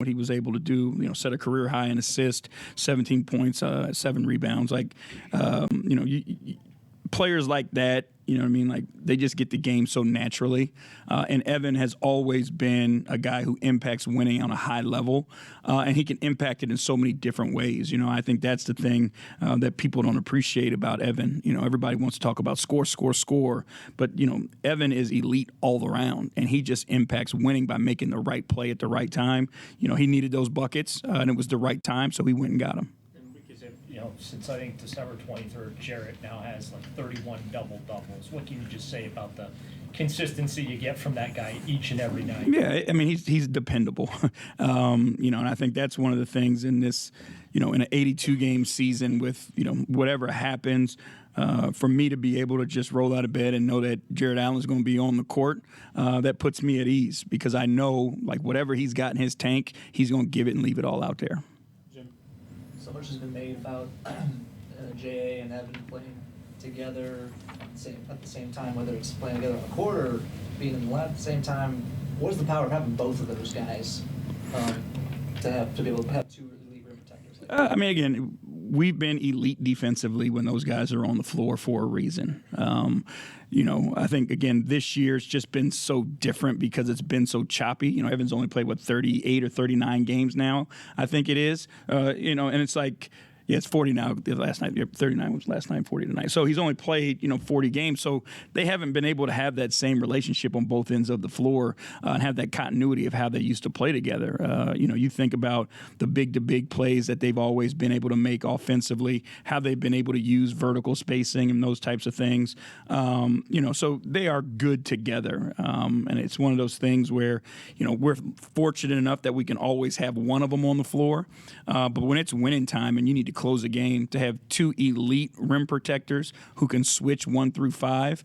what he was able to do, set a career high in assists, 17 points, 7 rebounds. Players like that, like they just get the game so naturally. And Evan has always been a guy who impacts winning on a high level, and he can impact it in so many different ways. I think that's the thing that people don't appreciate about Evan. Everybody wants to talk about score, but Evan is elite all around, and he just impacts winning by making the right play at the right time. He needed those buckets, and it was the right time, so he went and got them. Since I think December 23rd, Jarrett now has like 31 double-doubles. What can you just say about the consistency you get from that guy each and every night? Yeah, I mean, he's dependable. And I think that's one of the things in this, in an 82-game season with, whatever happens, for me to be able to just roll out of bed and know that Jarrett Allen's going to be on the court, that puts me at ease because I know, like, whatever he's got in his tank, he's going to give it and leave it all out there. So much has been made about J.A. and Evan playing together at the same time, whether it's playing together on the court or being in the lab at the same time. What is the power of having both of those guys to be able to have two elite rim protectors? Again, we've been elite defensively when those guys are on the floor for a reason. I think, again, this year it's just been so different because it's been so choppy. Evan's only played, 38 or 39 games now, I think it is. And it's like, yeah, it's 40 now. Last night, 39 was last night, 40 tonight. So he's only played, 40 games. So they haven't been able to have that same relationship on both ends of the floor and have that continuity of how they used to play together. You think about the big-to-big plays that they've always been able to make offensively, how they've been able to use vertical spacing and those types of things. So they are good together. And it's one of those things where, we're fortunate enough that we can always have one of them on the floor. But when it's winning time and you need to close a game, to have two elite rim protectors who can switch 1 through 5,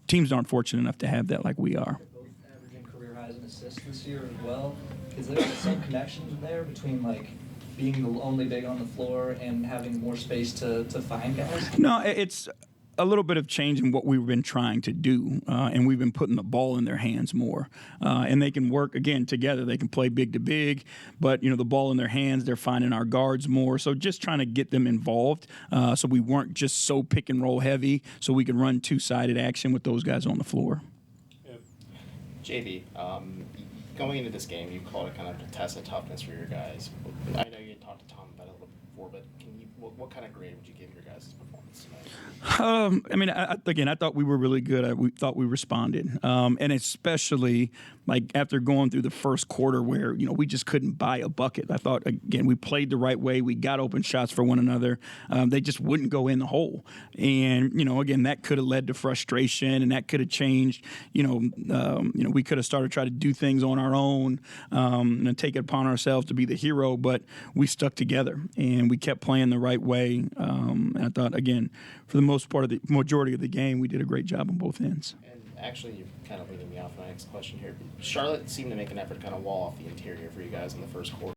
teams aren't fortunate enough to have that like we are. They're both averaging career highs in assists this year as well. Is there some connection there between being the only big on the floor and having more space to find guys? No, it's a little bit of change in what we've been trying to do, and we've been putting the ball in their hands more. And they can work, again, together. They can play big to big, but, the ball in their hands, they're finding our guards more. So just trying to get them involved so we weren't just so pick and roll heavy, so we could run two-sided action with those guys on the floor. JV, going into this game, you called it kind of a test of toughness for your guys. I know you talked to Tom about it a little bit before, but what kind of grade would you give your guys' performance tonight? I thought we were really good. We thought we responded. And especially, after going through the first quarter where, we just couldn't buy a bucket. I thought, again, we played the right way. We got open shots for one another. They just wouldn't go in the hole. And, again, that could have led to frustration, and that could have changed. We could have started trying to do things on our own and take it upon ourselves to be the hero, but we stuck together, and we kept playing the right way. And I thought, again, for the most part of the majority of the game, we did a great job on both ends. And actually, you're kind of leading me off my next question here. Charlotte seemed to make an effort to kind of wall off the interior for you guys in the first quarter.